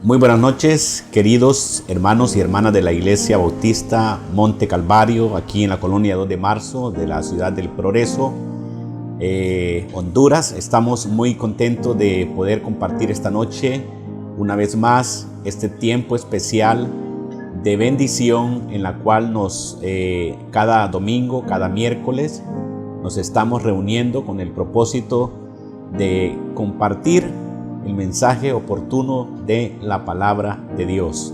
Muy buenas noches, queridos hermanos y hermanas de la Iglesia Bautista Monte Calvario, aquí en la colonia 2 de marzo de la ciudad del Progreso, Honduras. Estamos muy contentos de poder compartir esta noche, una vez más, este tiempo especial de bendición en la cual cada domingo, cada miércoles, nos estamos reuniendo con el propósito de compartir el mensaje oportuno de la palabra de Dios.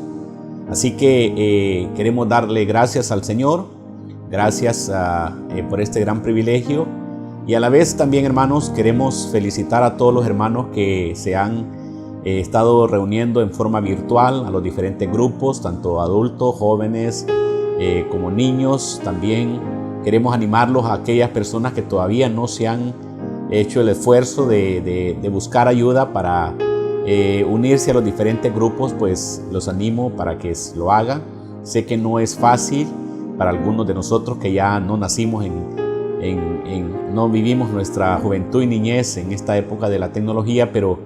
Así que queremos darle gracias al Señor, gracias por este gran privilegio, y a la vez también, hermanos, queremos felicitar a todos los hermanos que se han estado reuniendo en forma virtual, a los diferentes grupos, tanto adultos, jóvenes como niños. También queremos animarlos a aquellas personas que todavía no se han hecho el esfuerzo de buscar ayuda para unirse a los diferentes grupos. Pues los animo para que lo hagan. Sé que no es fácil para algunos de nosotros que ya no nacimos no vivimos nuestra juventud y niñez en esta época de la tecnología, pero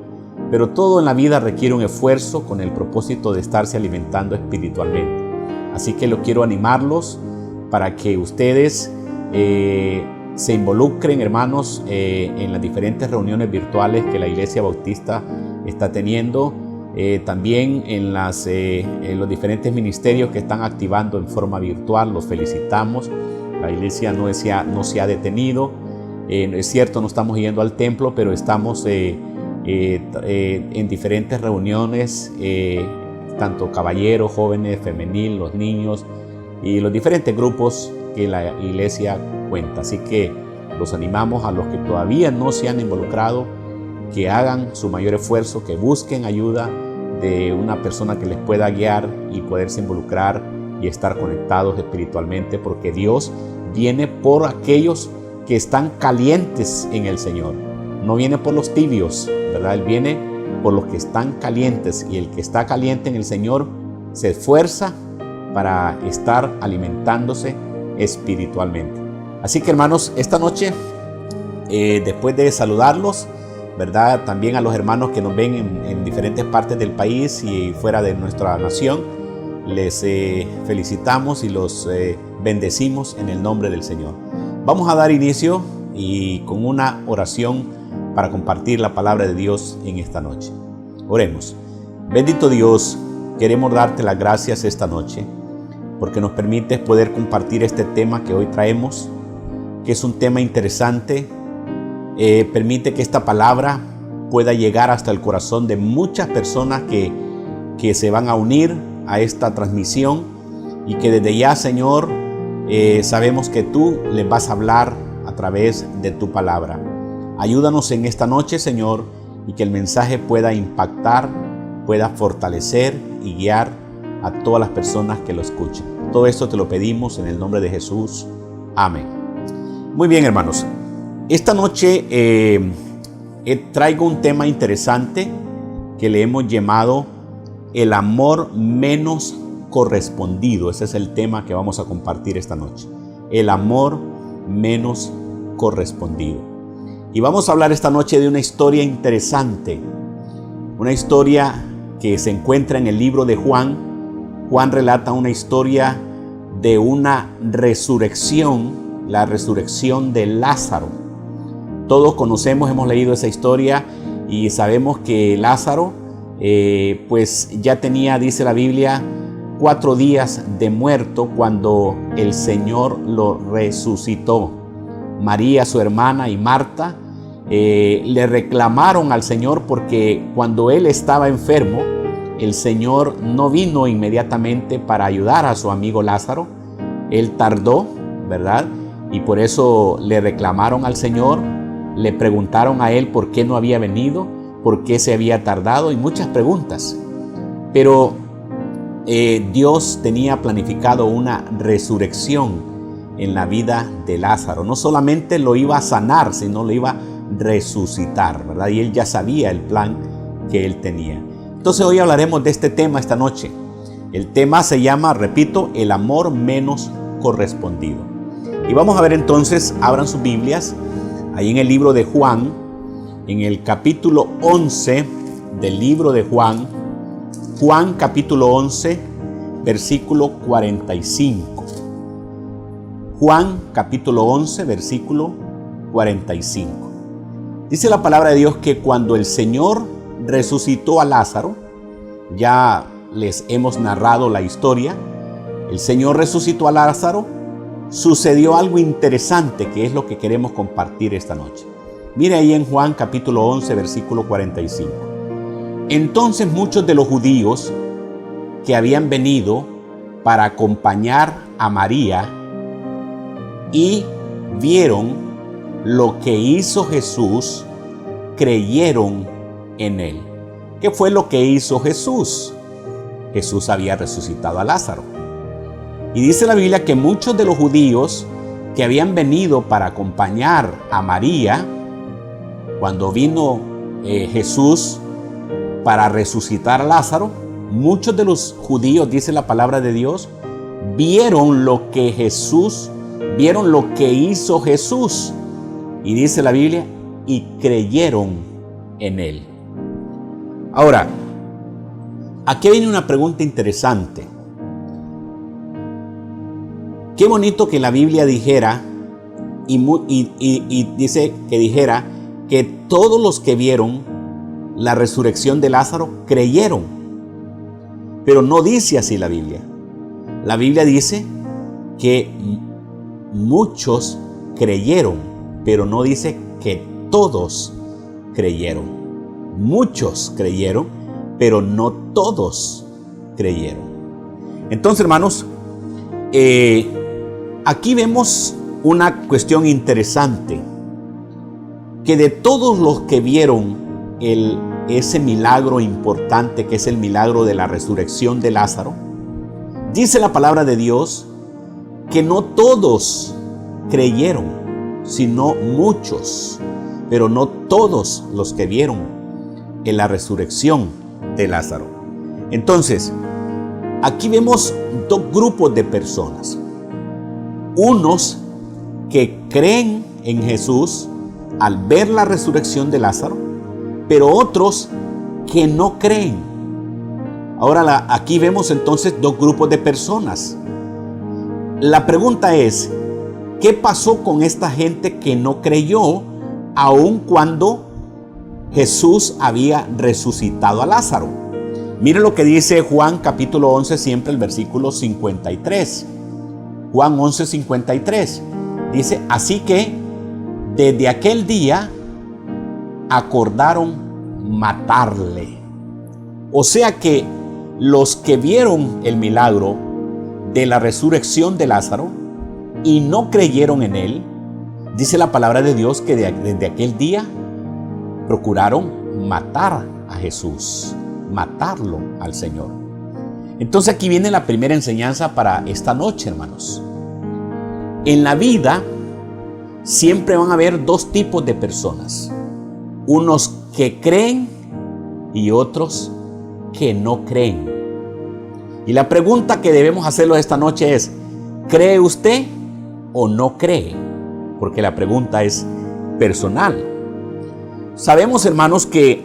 todo en la vida requiere un esfuerzo con el propósito de estarse alimentando espiritualmente. Así que quiero animarlos para que ustedes se involucren, hermanos, en las diferentes reuniones virtuales que la Iglesia Bautista está teniendo, también en los diferentes ministerios que están activando en forma virtual. Los felicitamos. La Iglesia no se ha detenido. Es cierto, no estamos yendo al templo, pero estamos en diferentes reuniones, tanto caballeros, jóvenes, femenil, los niños y los diferentes grupos que la Iglesia cuenta. Así que los animamos a los que todavía no se han involucrado, que hagan su mayor esfuerzo, que busquen ayuda de una persona que les pueda guiar y poderse involucrar y estar conectados espiritualmente, porque Dios viene por aquellos que están calientes en el Señor. No viene por los tibios, ¿verdad? Él viene por los que están calientes, y el que está caliente en el Señor se esfuerza para estar alimentándose espiritualmente. Así que, hermanos, esta noche, después de saludarlos, ¿verdad?, también a los hermanos que nos ven en diferentes partes del país y fuera de nuestra nación, les felicitamos y los bendecimos en el nombre del Señor. Vamos a dar inicio y con una oración para compartir la palabra de Dios en esta noche. Oremos. Bendito Dios, queremos darte las gracias esta noche porque nos permites poder compartir este tema que hoy traemos, que es un tema interesante. Permite que esta palabra pueda llegar hasta el corazón de muchas personas que se van a unir a esta transmisión, y que desde ya, Señor, sabemos que tú les vas a hablar a través de tu palabra. Ayúdanos en esta noche, Señor, y que el mensaje pueda impactar, pueda fortalecer y guiar a todas las personas que lo escuchen. Todo esto te lo pedimos en el nombre de Jesús. Amén. Muy bien, hermanos. Esta noche traigo un tema interesante que le hemos llamado el amor menos correspondido. Ese es el tema que vamos a compartir esta noche. El amor menos correspondido. Y vamos a hablar esta noche de una historia interesante. Una historia que se encuentra en el libro de Juan. Juan relata una historia de una resurrección, la resurrección de Lázaro. Todos conocemos, hemos leído esa historia y sabemos que Lázaro pues ya tenía, dice la Biblia, 4 días de muerto cuando el Señor lo resucitó. María, su hermana, y Marta le reclamaron al Señor porque cuando él estaba enfermo, el Señor no vino inmediatamente para ayudar a su amigo Lázaro. Él tardó, ¿verdad? Y por eso le reclamaron al Señor, le preguntaron a él por qué no había venido, por qué se había tardado y muchas preguntas. Pero Dios tenía planificado una resurrección en la vida de Lázaro. No solamente lo iba a sanar, sino lo iba a resucitar, ¿verdad? Y él ya sabía el plan que él tenía. Entonces hoy hablaremos de este tema esta noche. El tema se llama, repito, el amor menos correspondido. Y vamos a ver entonces, abran sus Biblias, ahí en el libro de Juan, en el capítulo 11 del libro de Juan, Juan capítulo 11, versículo 45. Juan capítulo 11, versículo 45. Dice la palabra de Dios que cuando el Señor resucitó a Lázaro, ya les hemos narrado la historia, el Señor resucitó a Lázaro, sucedió algo interesante que es lo que queremos compartir esta noche. Mire ahí en Juan capítulo 11, versículo 45. Entonces muchos de los judíos que habían venido para acompañar a María y vieron lo que hizo Jesús, creyeron en él. ¿Qué fue lo que hizo Jesús? Jesús había resucitado a Lázaro. Y dice la Biblia que muchos de los judíos que habían venido para acompañar a María, cuando vino Jesús para resucitar a Lázaro, muchos de los judíos, dice la palabra de Dios, vieron lo que hizo Jesús. Y dice la Biblia, y creyeron en él. Ahora, aquí viene una pregunta interesante. Qué bonito que la Biblia dijera, y dice que dijera, que todos los que vieron la resurrección de Lázaro creyeron. Pero no dice así la Biblia. La Biblia dice que muchos creyeron, pero no dice que todos creyeron. Muchos creyeron, pero no todos creyeron. Entonces, hermanos, aquí vemos una cuestión interesante, que de todos los que vieron ese milagro importante que es el milagro de la resurrección de Lázaro, dice la palabra de Dios que no todos creyeron, sino muchos, pero no todos los que vieron en la resurrección de Lázaro. Entonces, aquí vemos dos grupos de personas. Unos que creen en Jesús al ver la resurrección de Lázaro, pero otros que no creen. Ahora aquí vemos entonces dos grupos de personas. La pregunta es, ¿qué pasó con esta gente que no creyó aun cuando Jesús había resucitado a Lázaro? Mire lo que dice Juan capítulo 11, siempre el versículo 53. Juan 11, 53. Dice, así que desde aquel día acordaron matarle. O sea que los que vieron el milagro de la resurrección de Lázaro y no creyeron en él, dice la palabra de Dios que desde aquel día procuraron matar a Jesús, matarlo al Señor. Entonces aquí viene la primera enseñanza para esta noche, hermanos. En la vida siempre van a haber dos tipos de personas. Unos que creen y otros que no creen. Y la pregunta que debemos hacerlo esta noche es, ¿cree usted o no cree? Porque la pregunta es personal. Sabemos, hermanos, que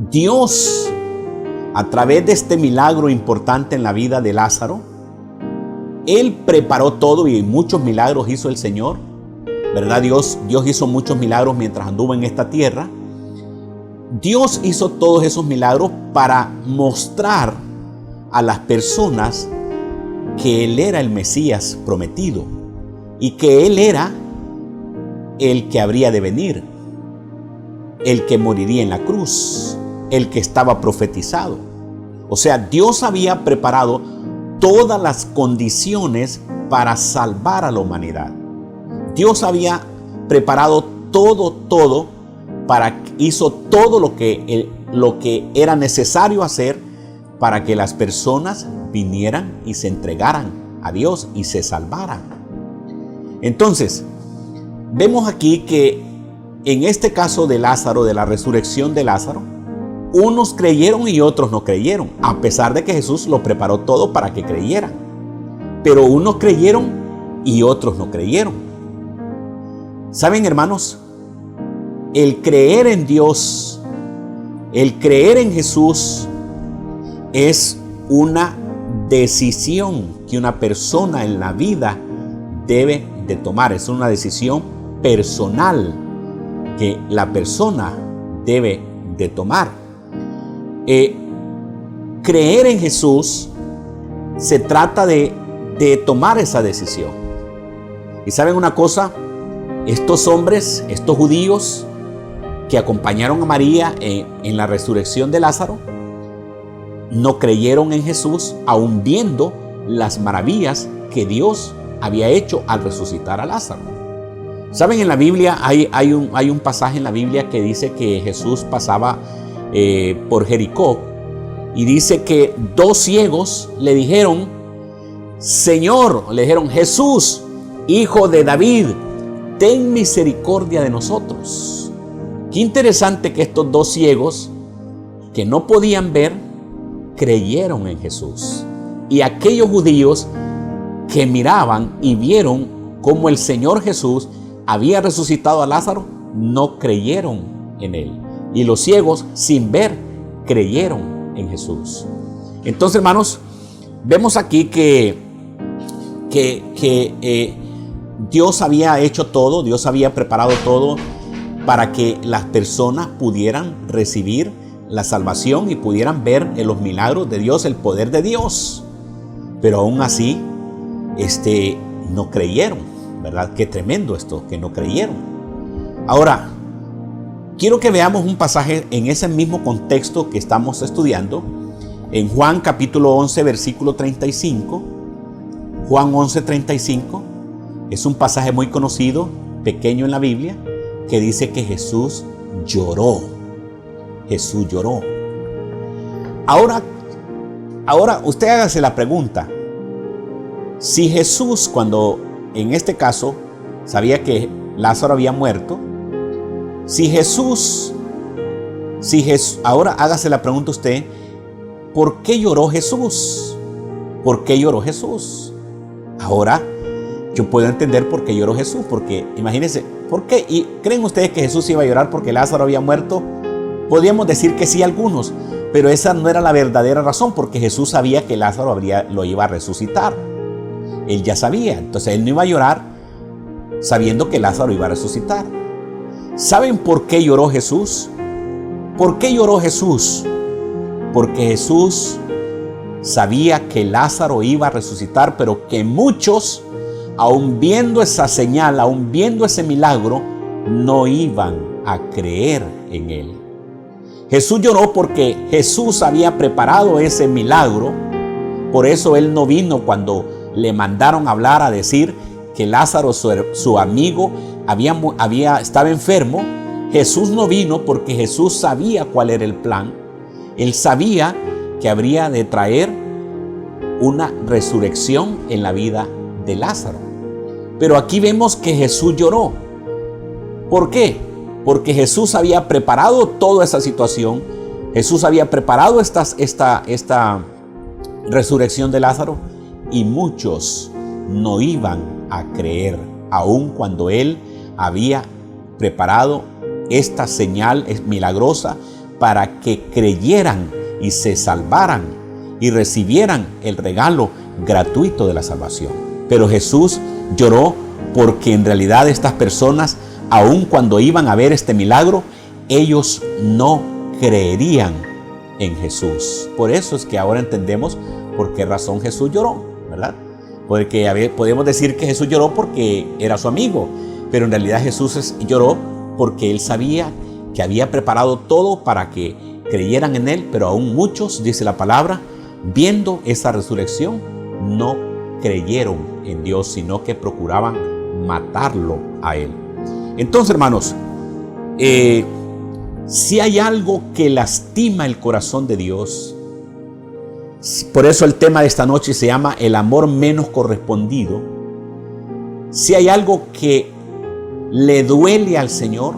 Dios, a través de este milagro importante en la vida de Lázaro, Él preparó todo y muchos milagros hizo el Señor, ¿verdad? Dios hizo muchos milagros mientras anduvo en esta tierra. Dios hizo todos esos milagros para mostrar a las personas que Él era el Mesías prometido y que Él era el que habría de venir, el que moriría en la cruz, el que estaba profetizado. O sea, Dios había preparado todas las condiciones para salvar a la humanidad. Dios había preparado todo, hizo todo lo que era necesario hacer para que las personas vinieran y se entregaran a Dios y se salvaran. Entonces, vemos aquí que en este caso de Lázaro, de la resurrección de Lázaro, unos creyeron y otros no creyeron, a pesar de que Jesús lo preparó todo para que creyeran. Pero unos creyeron y otros no creyeron. ¿Saben, hermanos? El creer en Dios El creer en Jesús es una decisión que una persona en la vida debe de tomar. Es una decisión personal que la persona debe de tomar. Creer en Jesús se trata de tomar esa decisión. Y ¿saben una cosa? Estos hombres, estos judíos que acompañaron a María en la resurrección de Lázaro, no creyeron en Jesús, aun viendo las maravillas que Dios había hecho al resucitar a Lázaro. ¿Saben? En la Biblia hay un pasaje en la Biblia que dice que Jesús pasaba por Jericó, y dice que dos ciegos le dijeron: Señor, le dijeron, Jesús, Hijo de David, ten misericordia de nosotros. Qué interesante que estos dos ciegos que no podían ver, creyeron en Jesús. Y aquellos judíos que miraban y vieron cómo el Señor Jesús había resucitado a Lázaro, no creyeron en él. Y los ciegos, sin ver, creyeron en Jesús. Entonces, hermanos, vemos aquí que Dios había hecho todo, Dios había preparado todo para que las personas pudieran recibir la salvación y pudieran ver en los milagros de Dios, el poder de Dios. Pero aún así, no creyeron, ¿verdad? Qué tremendo esto, que no creyeron. Ahora, quiero que veamos un pasaje en ese mismo contexto que estamos estudiando, en Juan capítulo 11, versículo 35. Juan 11, 35 es un pasaje muy conocido, pequeño en la Biblia, que dice que Jesús lloró. Jesús lloró. Ahora usted hágase la pregunta: si Jesús, cuando en este caso sabía que Lázaro había muerto, ahora hágase la pregunta usted: ¿por qué lloró Jesús? ¿Por qué lloró Jesús? Ahora yo puedo entender por qué lloró Jesús, porque imagínense, ¿por qué? ¿Y creen ustedes que Jesús iba a llorar porque Lázaro había muerto? Podríamos decir que sí, algunos, pero esa no era la verdadera razón, porque Jesús sabía que Lázaro lo iba a resucitar. Él ya sabía, entonces él no iba a llorar sabiendo que Lázaro iba a resucitar. ¿Saben por qué lloró Jesús? ¿Por qué lloró Jesús? Porque Jesús sabía que Lázaro iba a resucitar, pero que muchos, aun viendo esa señal, aun viendo ese milagro, no iban a creer en él. Jesús lloró porque Jesús había preparado ese milagro. Por eso él no vino cuando le mandaron hablar a decir que Lázaro, su amigo, estaba enfermo. Jesús no vino porque Jesús sabía cuál era el plan. Él sabía que habría de traer una resurrección en la vida de Lázaro. Pero aquí vemos que Jesús lloró. ¿Por qué? Porque Jesús había preparado toda esa situación. Jesús había preparado esta resurrección de Lázaro, y muchos no iban a creer, aun cuando él había preparado esta señal milagrosa para que creyeran y se salvaran y recibieran el regalo gratuito de la salvación. Pero Jesús lloró porque en realidad estas personas, aun cuando iban a ver este milagro, ellos no creerían en Jesús. Por eso es que ahora entendemos por qué razón Jesús lloró, ¿verdad? Porque podemos decir que Jesús lloró porque era su amigo, pero en realidad Jesús lloró porque él sabía que había preparado todo para que creyeran en él, pero aún muchos, dice la palabra, viendo esa resurrección, no creyeron en Dios, sino que procuraban matarlo a él. Entonces, hermanos, si hay algo que lastima el corazón de Dios, por eso el tema de esta noche se llama el amor menos correspondido. Si hay algo que le duele al Señor,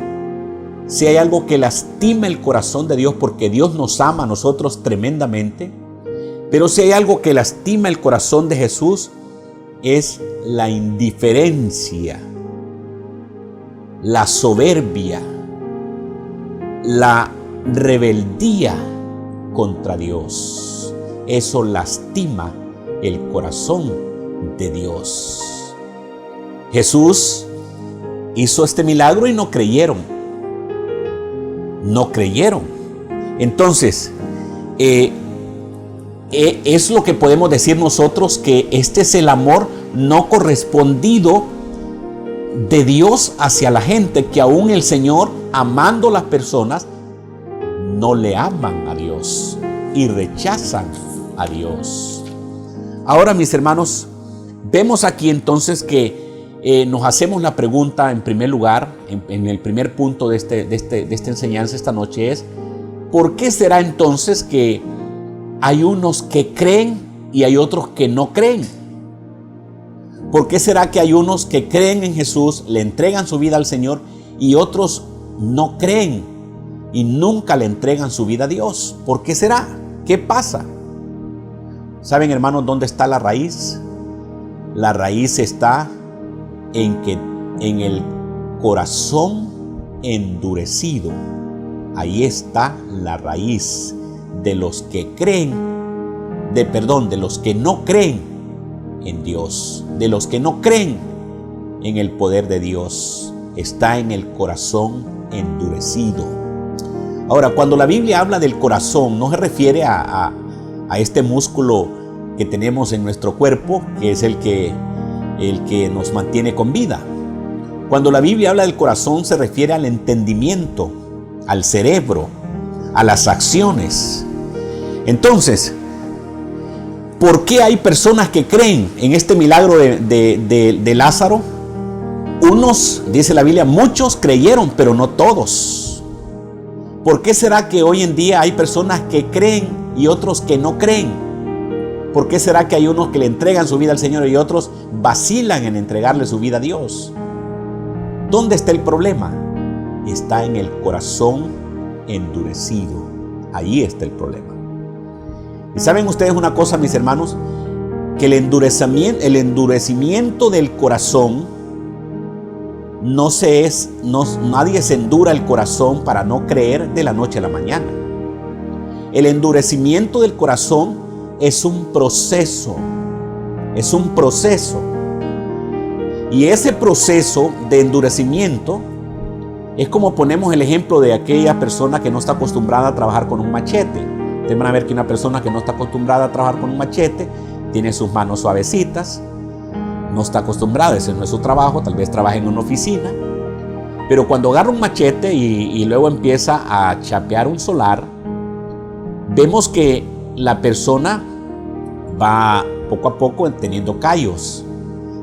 si hay algo que lastima el corazón de Dios, porque Dios nos ama a nosotros tremendamente, pero si hay algo que lastima el corazón de Jesús, es la indiferencia, la soberbia, la rebeldía contra Dios. Eso lastima el corazón de Dios. Jesús hizo este milagro y no creyeron. No creyeron. Entonces, es lo que podemos decir nosotros, que este es el amor no correspondido de Dios hacia la gente, que aún el Señor, amando a las personas, no le aman a Dios y rechazan a Dios. Ahora, mis hermanos, vemos aquí entonces que nos hacemos la pregunta en primer lugar, en el primer punto de esta enseñanza esta noche es: ¿por qué será entonces que hay unos que creen y hay otros que no creen? ¿Por qué será que hay unos que creen en Jesús, le entregan su vida al Señor, y otros no creen y nunca le entregan su vida a Dios? ¿Por qué será? ¿Qué pasa? ¿Saben, hermanos, dónde está la raíz? La raíz está en el corazón endurecido. Ahí está la raíz de los que creen, de los que no creen en Dios, de los que no creen en el poder de Dios. Está en el corazón endurecido. Ahora, cuando la Biblia habla del corazón, no se refiere a este músculo que tenemos en nuestro cuerpo, que es el que nos mantiene con vida. Cuando la Biblia habla del corazón, se refiere al entendimiento, al cerebro, a las acciones. Entonces, ¿por qué hay personas que creen en este milagro de Lázaro? Unos, dice la Biblia, muchos creyeron, pero no todos. ¿Por qué será que hoy en día hay personas que creen y otros que no creen? ¿Por qué será que hay unos que le entregan su vida al Señor y otros vacilan en entregarle su vida a Dios? ¿Dónde está el problema? Está en el corazón endurecido. Ahí está el problema. ¿Y saben ustedes una cosa, mis hermanos? Que el endurecimiento del corazón nadie se endura el corazón para no creer de la noche a la mañana. El endurecimiento del corazón es un proceso. Es un proceso. Y ese proceso de endurecimiento es como ponemos el ejemplo de aquella persona que no está acostumbrada a trabajar con un machete. Ustedes van a ver que una persona que no está acostumbrada a trabajar con un machete tiene sus manos suavecitas, no está acostumbrada, ese no es su trabajo, tal vez trabaja en una oficina, pero cuando agarra un machete y luego empieza a chapear un solar, vemos que la persona va poco a poco teniendo callos,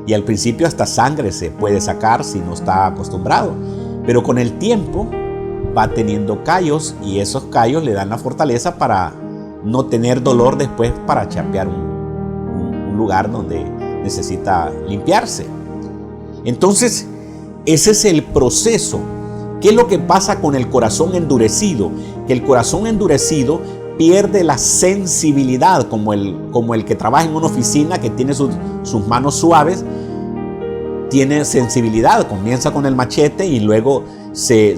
y al principio hasta sangre se puede sacar si no está acostumbrado, pero con el tiempo va teniendo callos, y esos callos le dan la fortaleza para no tener dolor después para chapear un lugar donde necesita limpiarse. Entonces, ese es el proceso. ¿Qué es lo que pasa con el corazón endurecido? Que el corazón endurecido pierde la sensibilidad, como el que trabaja en una oficina que tiene sus manos suaves, tiene sensibilidad, comienza con el machete y luego se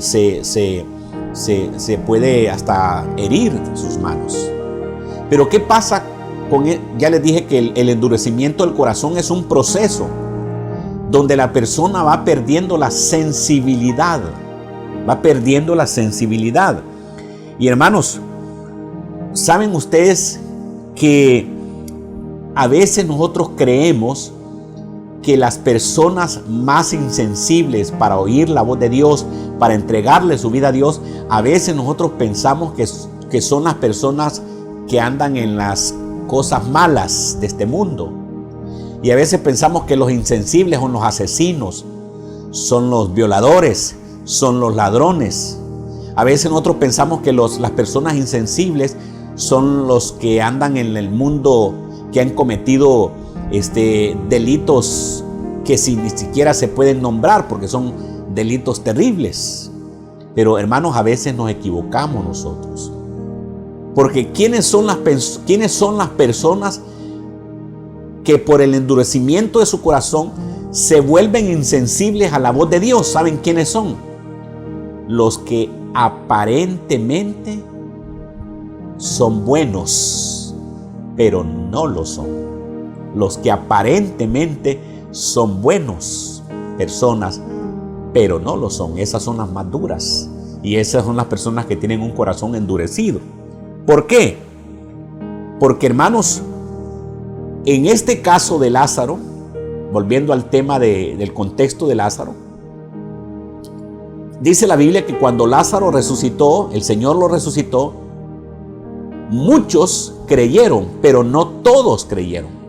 puede hasta herir sus manos. Pero ¿qué pasa con él? Ya les dije que el endurecimiento del corazón es un proceso donde la persona va perdiendo la sensibilidad. Va perdiendo la sensibilidad. Y hermanos, ¿saben ustedes que a veces nosotros creemos que las personas más insensibles para oír la voz de Dios, para entregarle su vida a Dios, a veces nosotros pensamos que son las personas que andan en las cosas malas de este mundo? Y a veces pensamos que los insensibles son los asesinos, son los violadores, son los ladrones. A veces nosotros pensamos que las personas insensibles son los que andan en el mundo, que han cometido delitos que ni siquiera se pueden nombrar porque son delitos terribles. Pero hermanos, a veces nos equivocamos nosotros. Porque ¿quiénes son las personas que por el endurecimiento de su corazón se vuelven insensibles a la voz de Dios? ¿Saben quiénes son? Los que aparentemente son buenos, pero no lo son. Los que aparentemente son buenos personas, pero no lo son. Esas son las más duras. Y esas son las personas que tienen un corazón endurecido. ¿Por qué? Porque, hermanos, en este caso de Lázaro, volviendo al tema del contexto de Lázaro, dice la Biblia que cuando Lázaro resucitó, el Señor lo resucitó, muchos creyeron, pero no todos creyeron.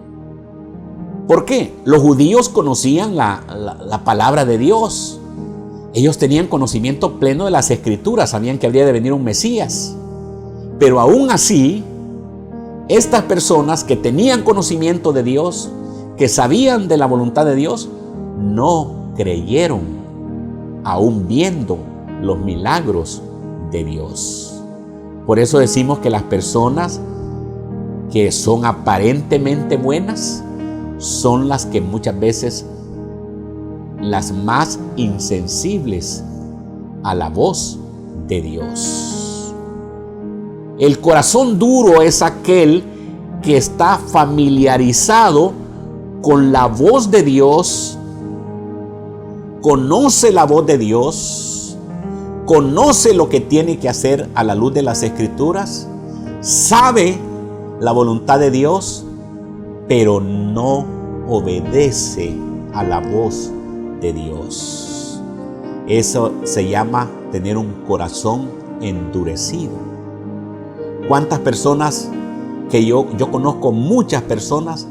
¿Por qué? Los judíos conocían la palabra de Dios. Ellos tenían conocimiento pleno de las Escrituras, sabían que habría de venir un Mesías. Pero aún así, estas personas que tenían conocimiento de Dios, que sabían de la voluntad de Dios, no creyeron, aún viendo los milagros de Dios. Por eso decimos que las personas que son aparentemente buenas son las que muchas veces las más insensibles a la voz de Dios. El corazón duro es aquel que está familiarizado con la voz de Dios, conoce la voz de Dios, conoce lo que tiene que hacer a la luz de las Escrituras, sabe la voluntad de Dios, pero no obedece a la voz de Dios. Eso se llama tener un corazón endurecido. ¿Cuántas personas que yo conozco? Muchas personas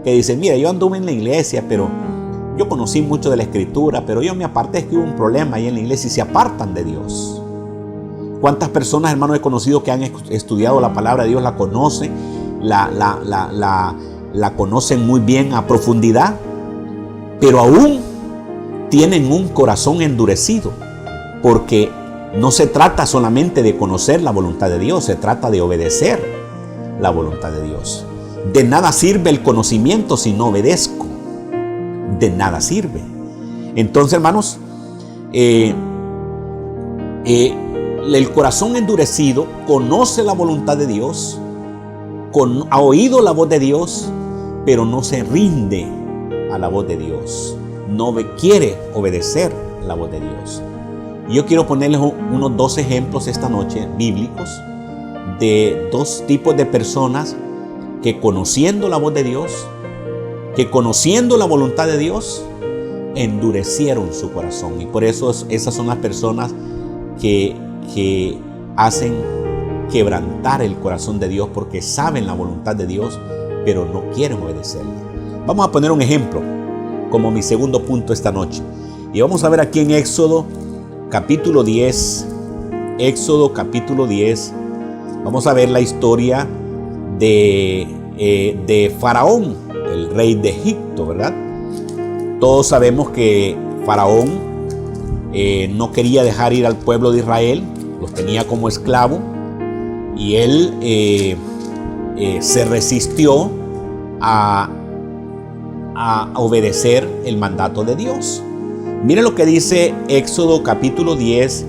que dicen: mira, yo anduve en la iglesia, pero yo conocí mucho de la Escritura, pero yo me aparté, es que hubo un problema ahí en la iglesia, y se apartan de Dios. ¿Cuántas personas, hermanos, he conocido que han estudiado la palabra de Dios, la conocen, la conocen muy bien a profundidad, pero aún tienen un corazón endurecido? Porque no se trata solamente de conocer la voluntad de Dios, se trata de obedecer la voluntad de Dios. De nada sirve el conocimiento si no obedezco. De nada sirve. Entonces, hermanos, el corazón endurecido conoce la voluntad de Dios, ha oído la voz de Dios, pero no se rinde a la voz de Dios. No quiere obedecer la voz de Dios. Y yo quiero ponerles unos 2 ejemplos esta noche bíblicos de 2 tipos de personas que, conociendo la voz de Dios, que conociendo la voluntad de Dios, endurecieron su corazón. Y por eso esas son las personas que hacen quebrantar el corazón de Dios, porque saben la voluntad de Dios, pero no quieren obedecerla. Vamos a poner un ejemplo como mi segundo punto esta noche. Y vamos a ver aquí en Éxodo capítulo 10. Éxodo capítulo 10. Vamos a ver la historia de Faraón, el rey de Egipto, ¿verdad? Todos sabemos que Faraón no quería dejar ir al pueblo de Israel, los tenía como esclavo, y él se resistió a obedecer el mandato de Dios. Mire lo que dice Éxodo capítulo 10,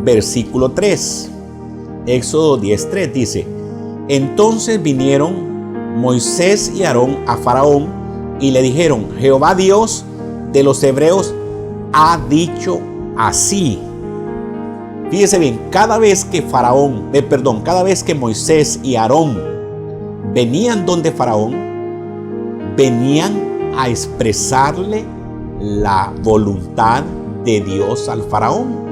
versículo 3. Éxodo 10:3 dice: entonces vinieron Moisés y Aarón a Faraón y le dijeron: Jehová Dios de los hebreos ha dicho así. Fíjese bien, cada vez que Moisés y Aarón venían donde Faraón, venían a expresarle la voluntad de Dios al Faraón.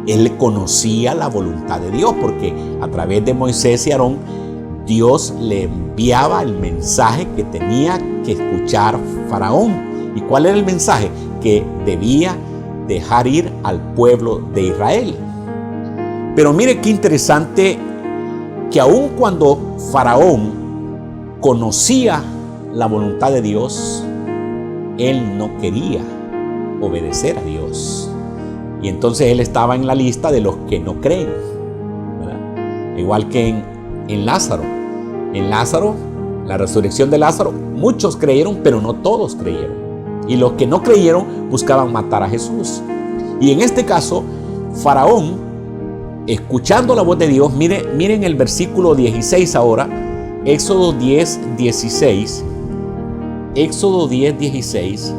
Él conocía la voluntad de Dios porque a través de Moisés y Aarón Dios le enviaba el mensaje que tenía que escuchar Faraón. ¿Y cuál era el mensaje? Que debía dejar ir al pueblo de Israel. Pero mire qué interesante, que aun cuando Faraón conocía la voluntad de Dios, él no quería obedecer a Dios. Y entonces él estaba en la lista de los que no creen, ¿verdad? Igual que en Lázaro. En Lázaro, la resurrección de Lázaro, muchos creyeron, pero no todos creyeron. Y los que no creyeron buscaban matar a Jesús. Y en este caso, Faraón escuchando la voz de Dios, miren el versículo 16 ahora, Éxodo 10, 16. Éxodo 10, 16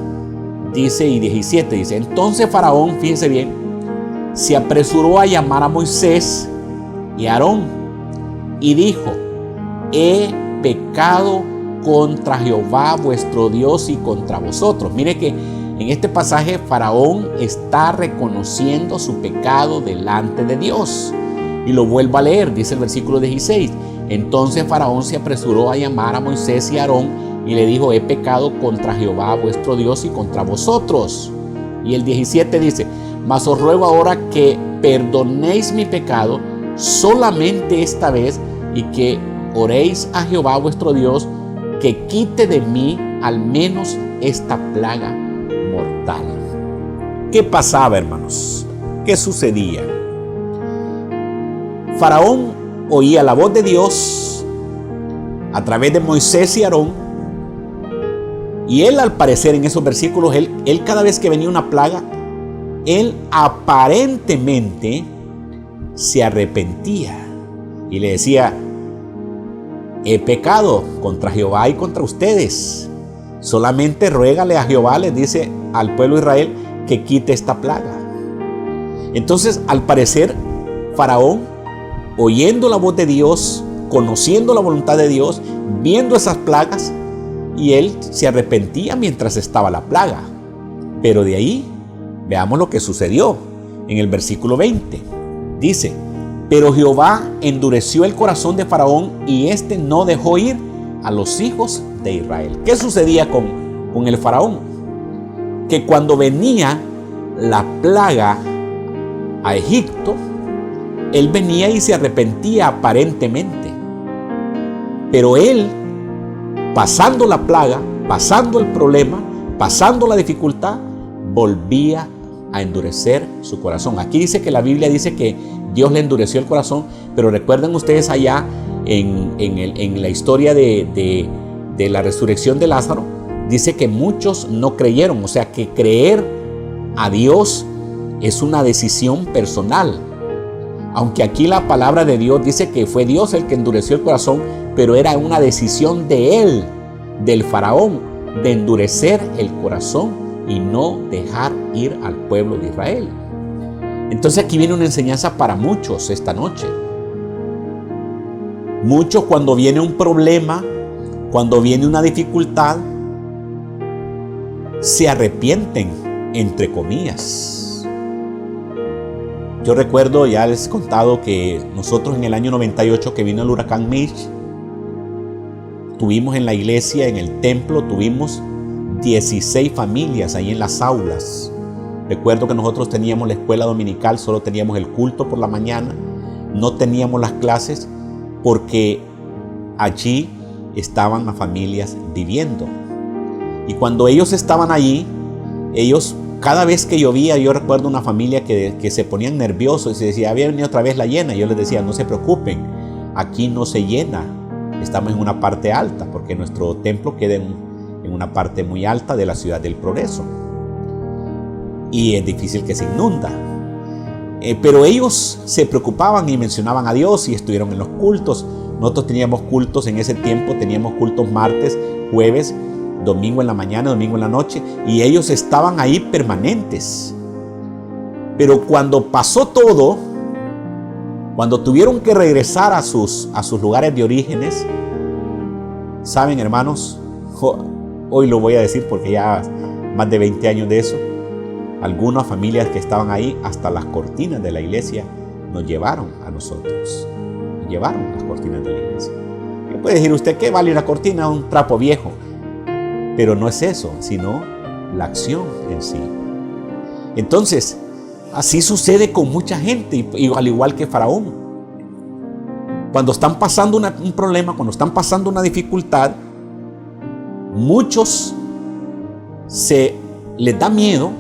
dice y 17 dice: entonces Faraón, fíjense bien, se apresuró a llamar a Moisés y a Aarón y dijo: he pecado contra Jehová vuestro Dios y contra vosotros. Mire que en este pasaje Faraón está reconociendo su pecado delante de Dios. Y lo vuelvo a leer, dice el versículo 16. Entonces Faraón se apresuró a llamar a Moisés y a Aarón y le dijo: he pecado contra Jehová vuestro Dios y contra vosotros. Y el 17 dice: mas os ruego ahora que perdonéis mi pecado solamente esta vez y que oréis a Jehová vuestro Dios que quite de mí al menos esta plaga mortal. ¿Qué pasaba, hermanos? ¿Qué sucedía? Faraón oía la voz de Dios a través de Moisés y Aarón, y él, al parecer, en esos versículos, él cada vez que venía una plaga, él aparentemente se arrepentía y le decía: he pecado contra Jehová y contra ustedes. Solamente ruégale a Jehová, les dice al pueblo de Israel, que quite esta plaga. Entonces, al parecer, Faraón, oyendo la voz de Dios, conociendo la voluntad de Dios, viendo esas plagas, y él se arrepentía mientras estaba la plaga. Pero de ahí, veamos lo que sucedió. En el versículo 20, dice: pero Jehová endureció el corazón de Faraón y éste no dejó ir a los hijos de Israel. ¿Qué sucedía con el Faraón? Que cuando venía la plaga a Egipto, él venía y se arrepentía aparentemente. Pero él, pasando la plaga, pasando el problema, pasando la dificultad, volvía a endurecer su corazón. Aquí dice que la Biblia dice que Dios le endureció el corazón, pero recuerden ustedes allá en la historia de la resurrección de Lázaro, dice que muchos no creyeron. O sea que creer a Dios es una decisión personal. Aunque aquí la palabra de Dios dice que fue Dios el que endureció el corazón, pero era una decisión de él, del Faraón, de endurecer el corazón y no dejar ir al pueblo de Israel. Entonces aquí viene una enseñanza para muchos esta noche. Muchos, cuando viene un problema, cuando viene una dificultad, se arrepienten, entre comillas. Yo recuerdo, ya les he contado, que nosotros en el año 98 que vino el huracán Mitch, tuvimos en la iglesia, en el templo, tuvimos 16 familias ahí en las aulas. Recuerdo que nosotros teníamos la escuela dominical, solo teníamos el culto por la mañana, no teníamos las clases porque allí estaban las familias viviendo. Y cuando ellos estaban allí, ellos, cada vez que llovía, yo recuerdo una familia que se ponían nerviosos y se decía: había venido otra vez la llena. Y yo les decía: no se preocupen, aquí no se llena, estamos en una parte alta, porque nuestro templo queda en una parte muy alta de la ciudad del Progreso. Y es difícil que se inunda. Pero ellos se preocupaban y mencionaban a Dios y estuvieron en los cultos. Nosotros teníamos cultos en ese tiempo, teníamos cultos martes, jueves, domingo en la mañana, domingo en la noche, y ellos estaban ahí permanentes. Pero cuando pasó todo, cuando tuvieron que regresar a sus lugares de orígenes, saben, hermanos, hoy lo voy a decir porque ya más de 20 años de eso, algunas familias que estaban ahí, hasta las cortinas de la iglesia nos llevaron a nosotros. Nos llevaron las cortinas de la iglesia. ¿Qué puede decir usted? ¿Qué vale una cortina? Un trapo viejo. Pero no es eso, sino la acción en sí. Entonces, así sucede con mucha gente, al igual que Faraón. Cuando están pasando un problema, cuando están pasando una dificultad, muchos les da miedo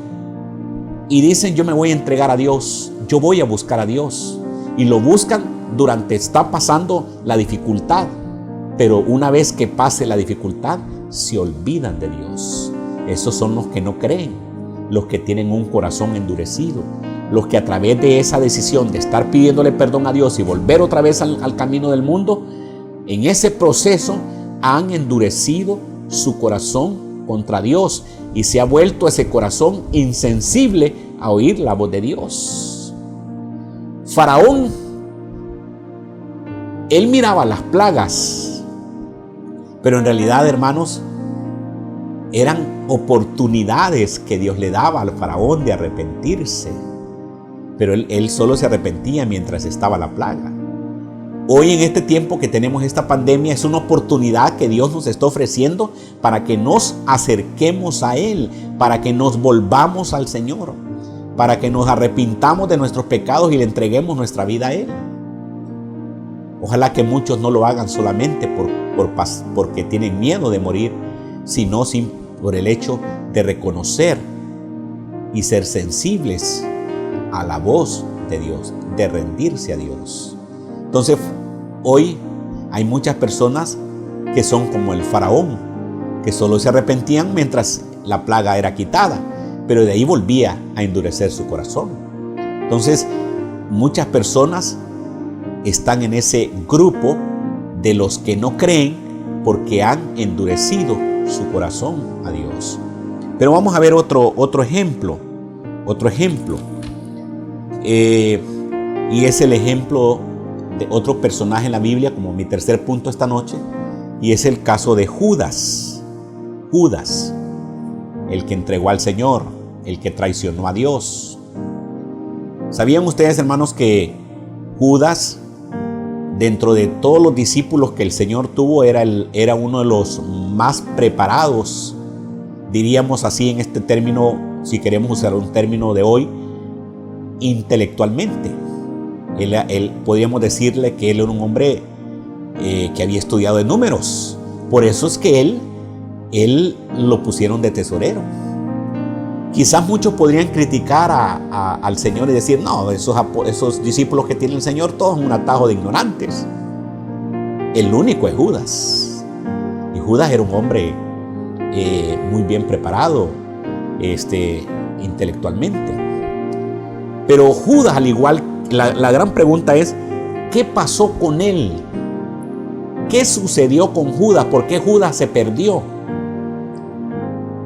y dicen: yo me voy a entregar a Dios, yo voy a buscar a Dios. Y lo buscan durante está pasando la dificultad, pero una vez que pase la dificultad, se olvidan de Dios. Esos son los que no creen, los que tienen un corazón endurecido, los que a través de esa decisión de estar pidiéndole perdón a Dios y volver otra vez al camino del mundo, en ese proceso han endurecido su corazón contra Dios y se ha vuelto ese corazón insensible a oír la voz de Dios. Faraón, él miraba las plagas, pero en realidad, hermanos, eran oportunidades que Dios le daba al faraón de arrepentirse. Pero él solo se arrepentía mientras estaba la plaga. Hoy, en este tiempo que tenemos esta pandemia, es una oportunidad que Dios nos está ofreciendo para que nos acerquemos a Él, para que nos volvamos al Señor, para que nos arrepintamos de nuestros pecados y le entreguemos nuestra vida a Él. Ojalá que muchos no lo hagan solamente porque tienen miedo de morir, sino por el hecho de reconocer y ser sensibles a la voz de Dios, de rendirse a Dios. Entonces, hoy hay muchas personas que son como el faraón, que solo se arrepentían mientras la plaga era quitada, pero de ahí volvía a endurecer su corazón. Entonces, muchas personas están en ese grupo de los que no creen porque han endurecido su corazón a Dios. Pero vamos a ver otro ejemplo. Y es el ejemplo de otro personaje en la Biblia, como mi tercer punto esta noche, y es el caso de Judas. Judas, el que entregó al Señor, el que traicionó a Dios. ¿Sabían ustedes, hermanos, que Judas, dentro de todos los discípulos que el Señor tuvo, era uno de los más preparados, diríamos así en este término, si queremos usar un término de hoy, intelectualmente? Él podríamos decirle que él era un hombre que había estudiado de números. Por eso es que él lo pusieron de tesorero. Quizás muchos podrían criticar al Señor y decir, no, esos discípulos que tiene el Señor, todos son un atajo de ignorantes. El único es Judas. Y Judas era un hombre muy bien preparado intelectualmente. Pero Judas, al igual, la gran pregunta es, ¿qué pasó con él? ¿Qué sucedió con Judas? ¿Por qué Judas se perdió?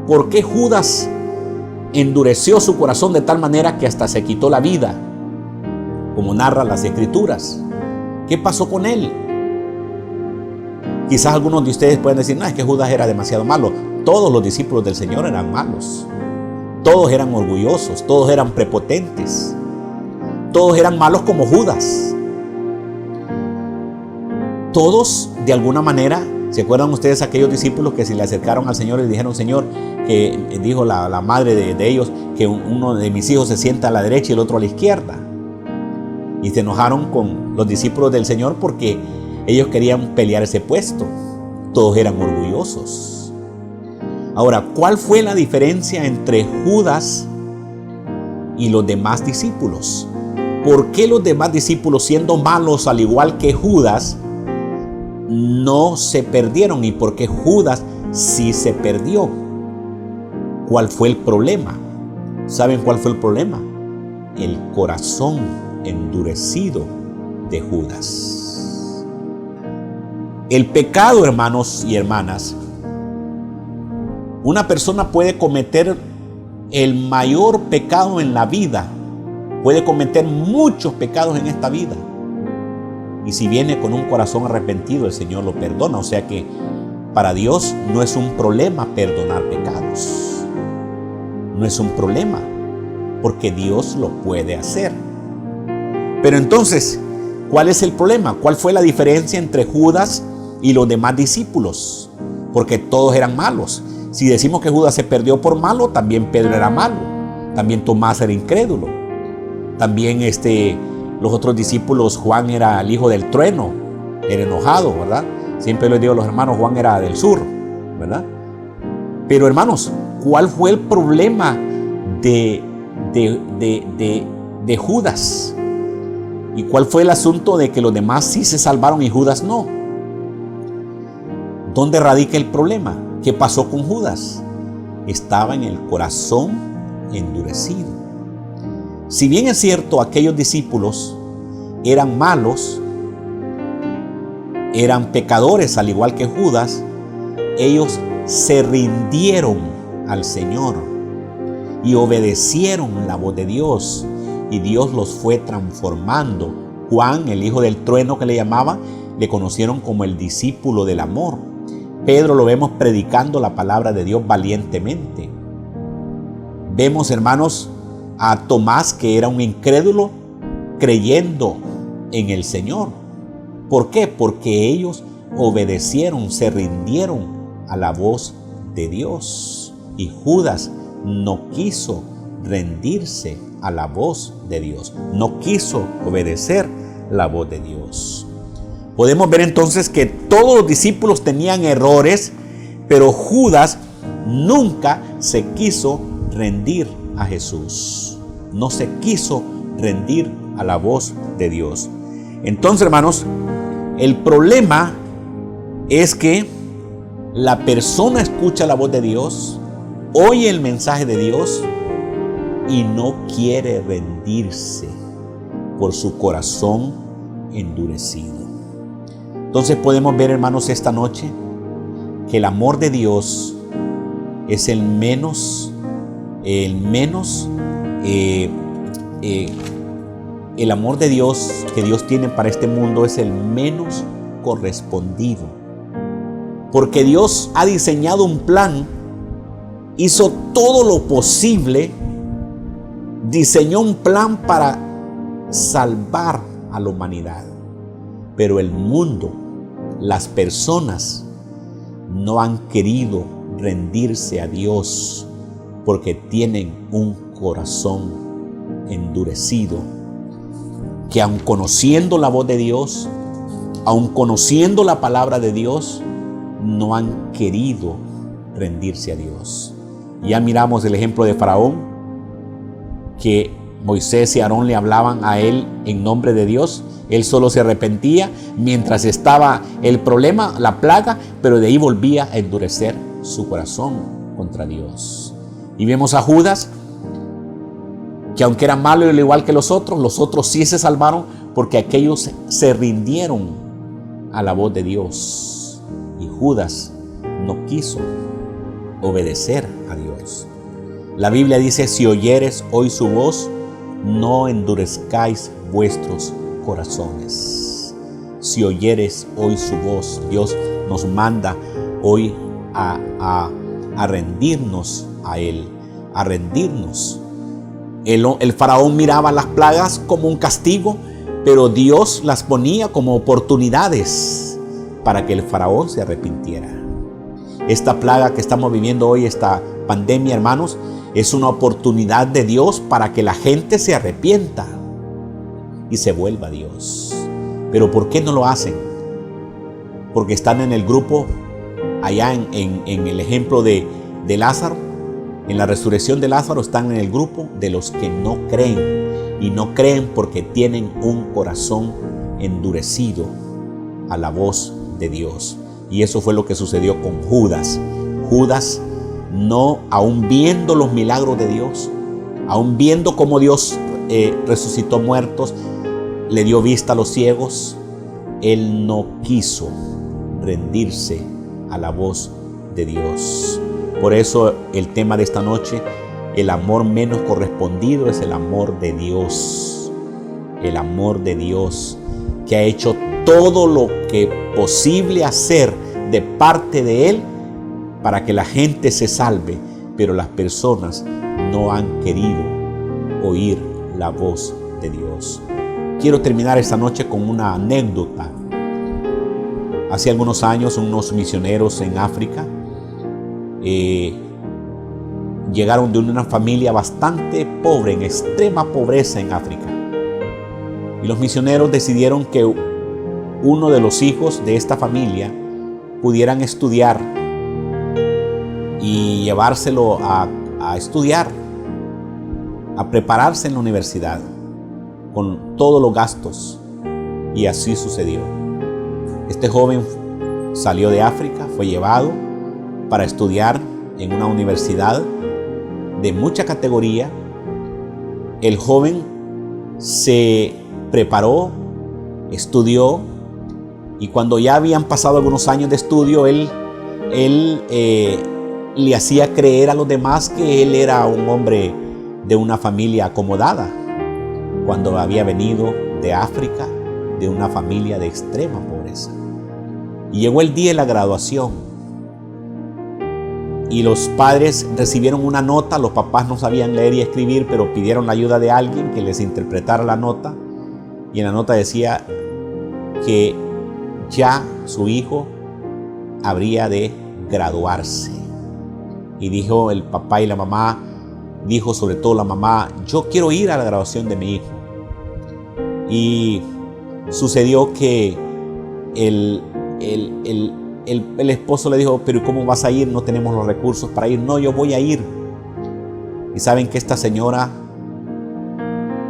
¿Por qué Judas endureció su corazón de tal manera que hasta se quitó la vida, como narran las Escrituras? ¿Qué pasó con él? Quizás algunos de ustedes pueden decir, no, es que Judas era demasiado malo. Todos los discípulos del Señor eran malos. Todos eran orgullosos, todos eran prepotentes. Todos eran malos como Judas. Todos, de alguna manera, ¿se acuerdan ustedes aquellos discípulos que se le acercaron al Señor y le dijeron, Señor, que dijo la madre de ellos, que uno de mis hijos se sienta a la derecha y el otro a la izquierda? Y se enojaron con los discípulos del Señor porque ellos querían pelear ese puesto. Todos eran orgullosos. Ahora, ¿cuál fue la diferencia entre Judas y los demás discípulos? ¿Por qué los demás discípulos, siendo malos al igual que Judas, no se perdieron? ¿Y por qué Judas sí se perdió? ¿Cuál fue el problema? ¿Saben cuál fue el problema? El corazón endurecido de Judas. El pecado, hermanos y hermanas, una persona puede cometer el mayor pecado en la vida, puede cometer muchos pecados en esta vida, y si viene con un corazón arrepentido, el Señor lo perdona. O sea que para Dios no es un problema perdonar pecados. No es un problema, porque Dios lo puede hacer. Pero entonces, ¿cuál es el problema? ¿Cuál fue la diferencia entre Judas y los demás discípulos? Porque todos eran malos. Si decimos que Judas se perdió por malo, también Pedro era malo. También Tomás era incrédulo. También los otros discípulos, Juan era el hijo del trueno, era enojado, ¿verdad? Siempre les digo a los hermanos, Juan era del sur, ¿verdad? Pero hermanos, ¿cuál fue el problema de Judas? ¿Y cuál fue el asunto de que los demás sí se salvaron y Judas no? ¿Dónde radica el problema? ¿Qué pasó con Judas? Estaba en el corazón endurecido. Si bien es cierto, aquellos discípulos eran malos, eran pecadores al igual que Judas, ellos se rindieron al Señor y obedecieron la voz de Dios, y Dios los fue transformando. Juan, el hijo del trueno que le llamaban, le conocieron como el discípulo del amor. Pedro lo vemos predicando la palabra de Dios valientemente. Vemos, hermanos, a Tomás, que era un incrédulo, creyendo en el Señor. ¿Por qué? Porque ellos obedecieron, se rindieron a la voz de Dios. Y Judas no quiso rendirse a la voz de Dios, no quiso obedecer la voz de Dios. Podemos ver entonces que todos los discípulos tenían errores, pero Judas nunca se quiso rendir a Jesús, no se quiso rendir a la voz de Dios. Entonces, hermanos, el problema es que la persona escucha la voz de Dios, oye el mensaje de Dios y no quiere rendirse por su corazón endurecido. Entonces podemos ver, hermanos, esta noche que el amor de Dios es el amor de Dios que Dios tiene para este mundo es el menos correspondido. Porque Dios ha diseñado un plan, hizo todo lo posible, diseñó un plan para salvar a la humanidad. Pero el mundo, las personas, no han querido rendirse a Dios porque tienen un corazón endurecido, que aun conociendo la voz de Dios, aun conociendo la palabra de Dios, no han querido rendirse a Dios. Ya miramos el ejemplo de Faraón, que Moisés y Aarón le hablaban a él en nombre de Dios. Él solo se arrepentía mientras estaba el problema, la plaga, pero de ahí volvía a endurecer su corazón contra Dios. Y vemos a Judas, que aunque era malo al igual que los otros sí se salvaron porque aquellos se rindieron a la voz de Dios. Y Judas no quiso obedecer a Dios. La Biblia dice: si oyeres hoy su voz, no endurezcáis vuestros corazones. Si oyeres hoy su voz, Dios nos manda hoy a rendirnos a Él, a rendirnos. El faraón miraba las plagas como un castigo, pero Dios las ponía como oportunidades para que el faraón se arrepintiera. Esta plaga que estamos viviendo hoy, esta pandemia, hermanos, es una oportunidad de Dios para que la gente se arrepienta y se vuelva a Dios. Pero ¿por qué no lo hacen? Porque están en el grupo, allá en el ejemplo de Lázaro, en la resurrección de Lázaro, están en el grupo de los que no creen. Y no creen porque tienen un corazón endurecido a la voz de Dios. Y eso fue lo que sucedió con Judas. Judas, no, aún viendo los milagros de Dios, aún viendo cómo Dios resucitó muertos, le dio vista a los ciegos, él no quiso rendirse a la voz de Dios. Por eso el tema de esta noche, el amor menos correspondido, es el amor de Dios. El amor de Dios, que ha hecho todo lo que posible hacer de parte de Él para que la gente se salve, pero las personas no han querido oír la voz de Dios. Quiero terminar esta noche con una anécdota. Hace algunos años, unos misioneros en África llegaron de una familia bastante pobre, en extrema pobreza en África. Y los misioneros decidieron que uno de los hijos de esta familia pudieran estudiar y llevárselo a estudiar, a prepararse en la universidad, con todos los gastos. Y así sucedió. Este joven salió de África, fue llevado para estudiar en una universidad de mucha categoría, el joven se preparó, estudió, y cuando ya habían pasado algunos años de estudio, él le hacía creer a los demás que él era un hombre de una familia acomodada, cuando había venido de África, de una familia de extrema pobreza. Y llegó el día de la graduación y los padres recibieron una nota. Los papás no sabían leer y escribir, pero pidieron la ayuda de alguien que les interpretara la nota, y en la nota decía que ya su hijo habría de graduarse. Y dijo el papá y la mamá, dijo sobre todo la mamá: yo quiero ir a la graduación de mi hijo. Y sucedió que el esposo le dijo: pero ¿cómo vas a ir? No tenemos los recursos para ir. No, yo voy a ir. Y saben que esta señora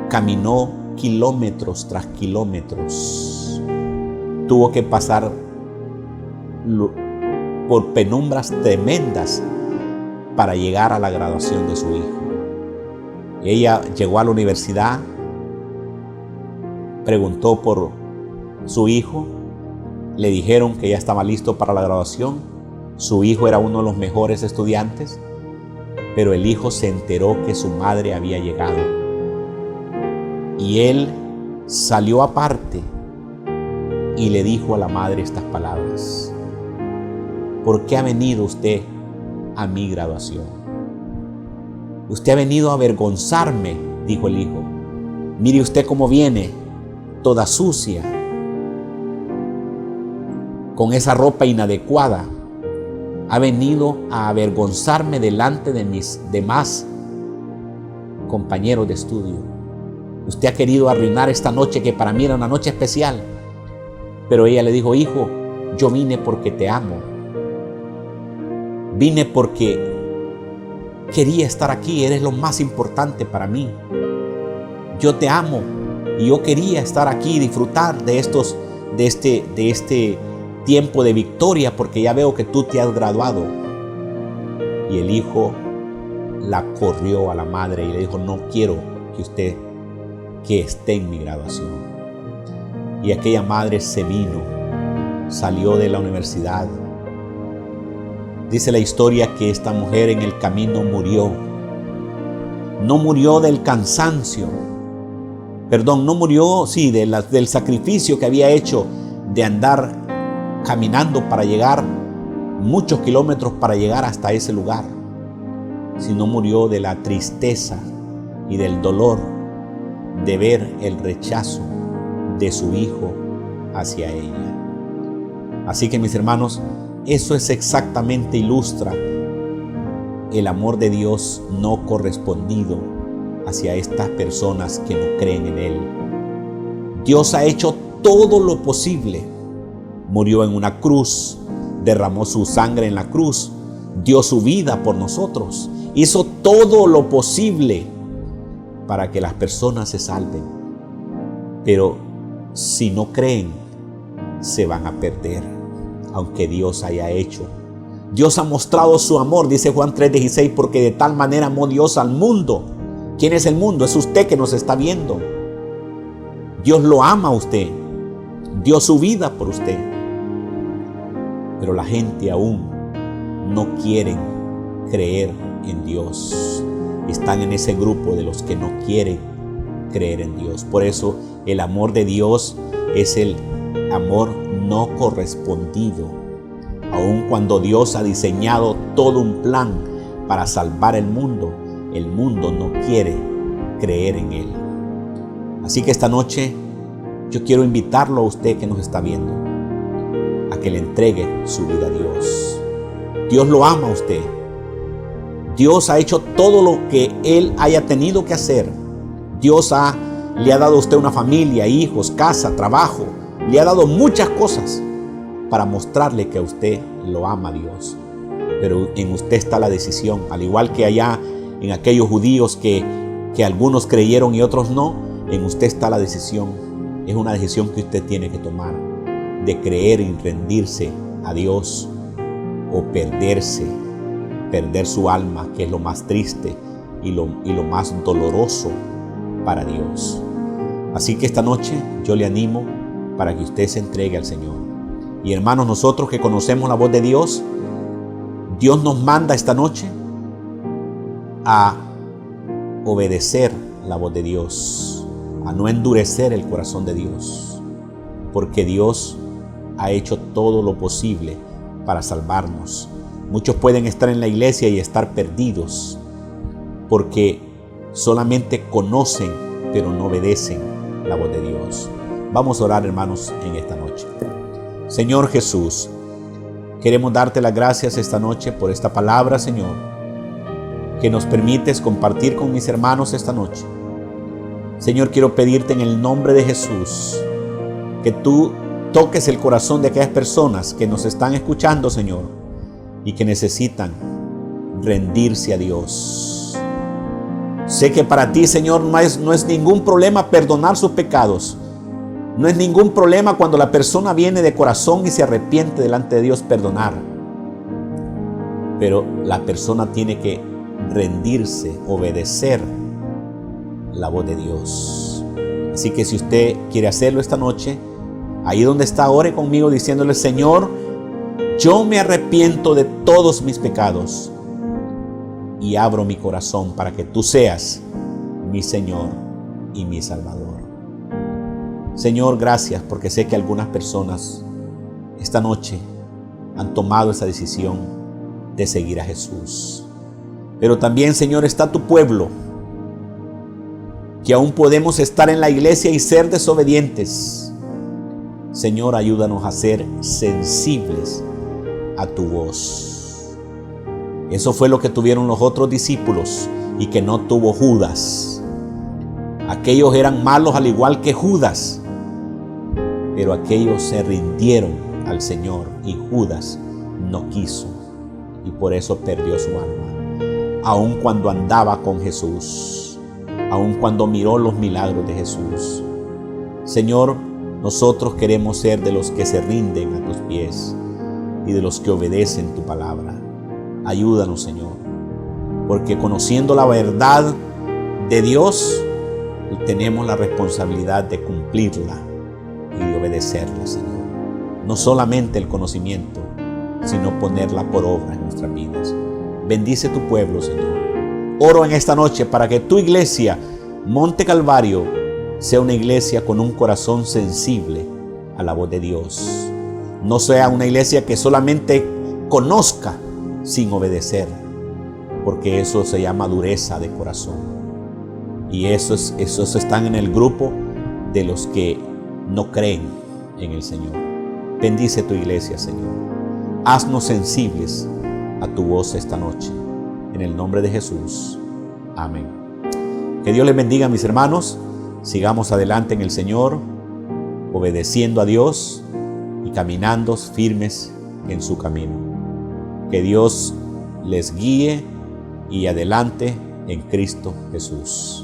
caminó kilómetros tras kilómetros. Tuvo que pasar por penumbras tremendas para llegar a la graduación de su hijo. Ella llegó a la universidad, preguntó por su hijo, le dijeron que ya estaba listo para la graduación. Su hijo era uno de los mejores estudiantes, pero el hijo se enteró que su madre había llegado. Y él salió aparte y le dijo a la madre estas palabras: ¿por qué ha venido usted a mi graduación? Usted ha venido a avergonzarme, dijo el hijo. Mire usted cómo viene, toda sucia, con esa ropa inadecuada. Ha venido a avergonzarme delante de mis demás compañeros de estudio. Usted ha querido arruinar esta noche que para mí era una noche especial. Pero ella le dijo: hijo, yo vine porque te amo. Vine porque quería estar aquí, eres lo más importante para mí. Yo te amo y yo quería estar aquí y disfrutar de este tiempo de victoria, porque ya veo que tú te has graduado. Y el hijo la corrió a la madre y le dijo: no quiero que esté en mi graduación. Y aquella madre se vino, salió de la universidad. Dice la historia que esta mujer en el camino murió. No murió del cansancio, no murió, del sacrificio que había hecho de andar caminando para llegar muchos kilómetros para llegar hasta ese lugar, sino murió de la tristeza y del dolor de ver el rechazo de su hijo hacia ella. Así que, mis hermanos, eso es exactamente, ilustra el amor de Dios no correspondido hacia estas personas que no creen en Él. Dios ha hecho todo lo posible. Murió en una cruz, derramó su sangre en la cruz, dio su vida por nosotros, hizo todo lo posible para que las personas se salven. Pero si no creen, se van a perder, aunque Dios haya hecho. Dios ha mostrado su amor, dice Juan 3:16, porque de tal manera amó Dios al mundo. ¿Quién es el mundo? Es usted que nos está viendo. Dios lo ama a usted, dio su vida por usted. Pero la gente aún no quiere creer en Dios. Están en ese grupo de los que no quieren creer en Dios. Por eso el amor de Dios es el amor no correspondido. Aun cuando Dios ha diseñado todo un plan para salvar el mundo no quiere creer en Él. Así que esta noche yo quiero invitarlo a usted que nos está viendo a que le entregue su vida a Dios. Dios lo ama a usted. Dios ha hecho todo lo que Él haya tenido que hacer. Dios le ha dado a usted una familia, hijos, casa, trabajo. Le ha dado muchas cosas para mostrarle que a usted lo ama Dios. Pero en usted está la decisión, al igual que allá en aquellos judíos que algunos creyeron y otros no. En usted está la decisión. Es una decisión que usted tiene que tomar, de creer y rendirse a Dios o perder su alma, que es lo más triste y lo más doloroso para Dios. Así que esta noche yo le animo para que usted se entregue al Señor. Y hermanos, nosotros que conocemos la voz de Dios, Dios nos manda esta noche a obedecer la voz de Dios, a no endurecer el corazón de Dios, porque Dios ha hecho todo lo posible para salvarnos. Muchos pueden estar en la iglesia y estar perdidos porque solamente conocen pero no obedecen la voz de Dios. Vamos a orar, hermanos, en esta noche. Señor Jesús, queremos darte las gracias esta noche por esta palabra, Señor, que nos permites compartir con mis hermanos esta noche. Señor, quiero pedirte en el nombre de Jesús que tú toques el corazón de aquellas personas que nos están escuchando, Señor, y que necesitan rendirse a Dios. Sé que para ti, Señor, no es ningún problema perdonar sus pecados. No es ningún problema cuando la persona viene de corazón y se arrepiente delante de Dios perdonar. Pero la persona tiene que rendirse, obedecer la voz de Dios. Así que si usted quiere hacerlo esta noche, ahí donde está, ore conmigo diciéndole: Señor, yo me arrepiento de todos mis pecados y abro mi corazón para que tú seas mi Señor y mi Salvador. Señor, gracias, porque sé que algunas personas esta noche han tomado esa decisión de seguir a Jesús. Pero también, Señor, está tu pueblo, que aún podemos estar en la iglesia y ser desobedientes. Señor, ayúdanos a ser sensibles a tu voz. Eso fue lo que tuvieron los otros discípulos y que no tuvo Judas. Aquellos eran malos al igual que Judas, pero aquellos se rindieron al Señor y Judas no quiso y por eso perdió su alma. Aun cuando andaba con Jesús, aun cuando miró los milagros de Jesús. Señor, nosotros queremos ser de los que se rinden a tus pies y de los que obedecen tu palabra. Ayúdanos, Señor, porque conociendo la verdad de Dios, tenemos la responsabilidad de cumplirla y de obedecerla, Señor. No solamente el conocimiento, sino ponerla por obra en nuestras vidas. Bendice tu pueblo, Señor. Oro en esta noche para que tu iglesia, Monte Calvario, sea una iglesia con un corazón sensible a la voz de Dios. No sea una iglesia que solamente conozca sin obedecer, porque eso se llama dureza de corazón. Y esos están en el grupo de los que no creen en el Señor. Bendice tu iglesia, Señor. Haznos sensibles a tu voz esta noche. En el nombre de Jesús. Amén. Que Dios les bendiga, mis hermanos. Sigamos adelante en el Señor, obedeciendo a Dios y caminando firmes en su camino. Que Dios les guíe y adelante en Cristo Jesús.